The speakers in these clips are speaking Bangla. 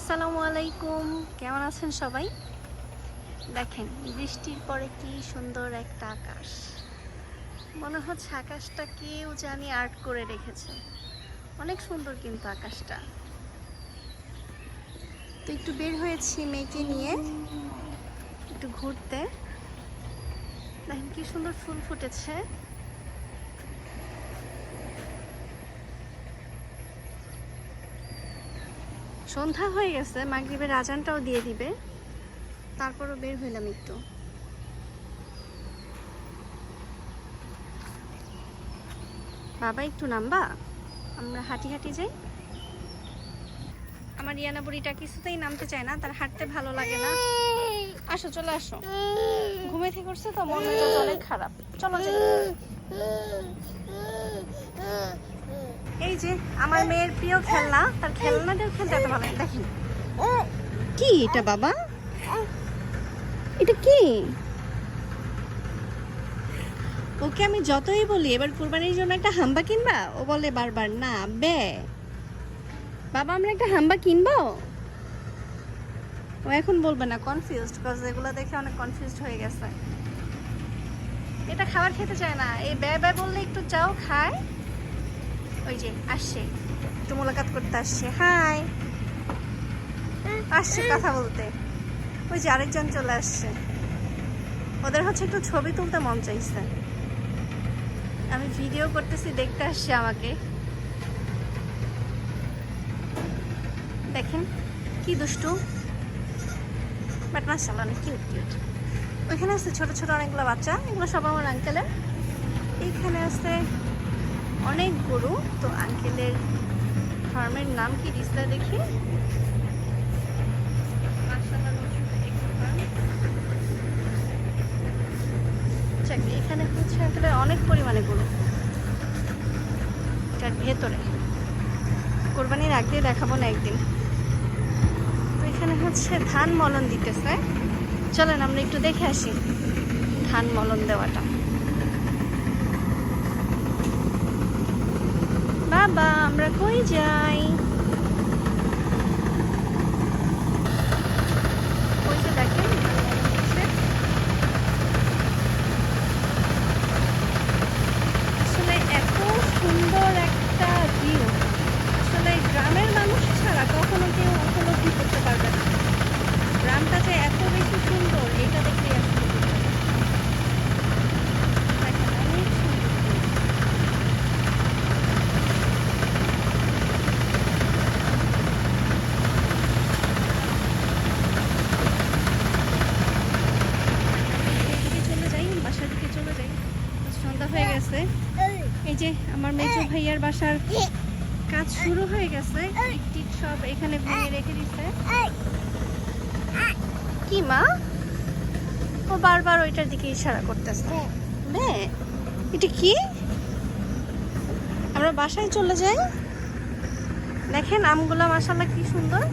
আসসালামু আলাইকুম, কেমন আছেন সবাই? দেখেন বৃষ্টির পরে কি সুন্দর একটা আকাশ। মনে হচ্ছে আকাশটা কেউ জানি আর্ট করে রেখেছে। অনেক সুন্দর কিন্তু আকাশটা। তো একটু বের হয়েছি মেয়েকে নিয়ে একটু ঘুরতে। দেখেন কি সুন্দর ফুল ফুটেছে। সন্ধ্যা হয়ে গেছে, মাগরিবের আজানটাও দিয়ে দিবে, তারপরও বের হইলাম একটু। বাবা একটু নামবা, আমরা হাঁটি হাঁটি যাই। আমার ইয়ানা বুড়িটা কিছুতেই নামতে চায় না, তার হাঁটতে ভালো লাগে না। আসো, চলে আসো। ঘুমে থেকে করছে তো, মন মেজাজ অনেক খারাপ। চলো যাই। এই যে আমার মেয়ের প্রিয় খেলনা, তার খেলনাটাও খেলতে এত ভালো লাগে। দেখেন কি এটা বাবা, এটা কি? ওকে আমি যতই বলি এবার কুরবানির জন্য একটা হাম্বা কিনবা, ও বলে বারবার না বে। বাবা আমরা একটা হাম্বা কিনবো। ও এখন বলবে না, কনফিউজড, কজ এগুলো দেখে অনেক কনফিউজড হয়ে গেছে। এটা খাবার খেতে চায় না, এই বে বে বললে একটু চাও খায়। ওই যে আসছে, একটু মোলাকাত করতে আসছে। হাই, আসছে কথা বলতে। ওই যে আরেকজন চলে আসছে, ওদের হচ্ছে একটু ছবি তুলতে মন চাইছে। আমি ভিডিও করতেছি, দেখতে আসছে আমাকে। দেখেন কি দুষ্টু, বাট মাশাআল্লাহ অনেক কিউট কিউট। ওইখানে আছে ছোট ছোট অনেকগুলো বাচ্চা, এগুলো সব আমার আঙ্কেলের। এইখানে আছে অনেক গরু। তো আঙ্কেলের ফার্মের নাম কি দিচ্ছে দেখি। এখানে হচ্ছে আঙ্কেলের অনেক পরিমাণে গরু। এটার ভেতরে কোরবানির আগে দেখাবো না একদিন। তো এখানে হচ্ছে ধান মলন দিতেছে, চলেন আমরা একটু দেখে আসি ধান মলন দেওয়াটা। বাবা আমরা কই যাই? ওই যে দেখেন আসলে এত সুন্দর একটা ভিউ, আসলে গ্রামের মানুষ ছাড়া কখনো কেউ উপলব্ধি করতে পারবে না গ্রামটা যে এত বেশি সুন্দর। এটা দেখে আসলে অনেক সুন্দর। এদিকে চলে যাই, বাসার দিকে চলে যাই, সন্ধ্যা হয়ে গেছে। এই যে আমার মেজো ভাইয়ার বাসার কাজ শুরু হয়ে গেছে, ইট সব এখানে ভেঙে রেখে দিচ্ছে। কি মা, ও বারবার ওইটার দিকে ইশারা করতেছে। এটা কি? আমরা বাসায় চলে যাই। দেখেন আমগুলো মাশাআল্লাহ কি সুন্দর,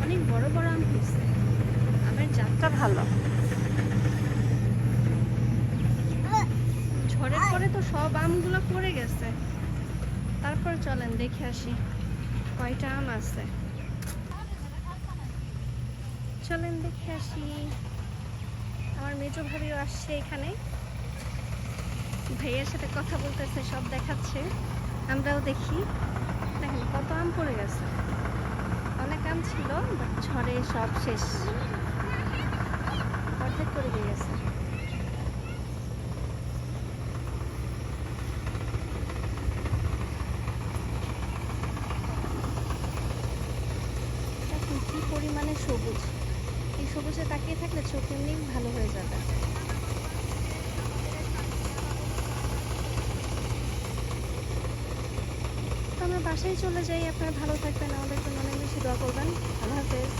অনেক বড় বড় আম হয়েছে, আমের জাতটা ভালো। ঝড়ের পরে তো সব আমগুলো পড়ে গেছে। তারপর চলেন দেখে আসি কয়টা আম আছে। চলেন দেখে আসি। আমার মেজো ভাবিও আসছে এখানে, ভাইয়ের সাথে কথা বলতেছে, সব দেখাচ্ছে, আমরাও দেখি। দেখেন কত আম পড়ে গেছে, অনেক আম ছিল বাট ঝড়ে সব শেষ, অর্ধেক পড়ে গেছে। দেখেন কি পরিমাণে সবুজ, এই সবুজে তাকিয়ে থাকলে চোখ এমনি ভালো হয়ে যাবে। তো আমরা বাসায় চলে যাই। আপনারা ভালো থাকবেন, আমাদের জন্য অনেক বেশি দোয়া করবেন। আল্লাহ হাফেজ।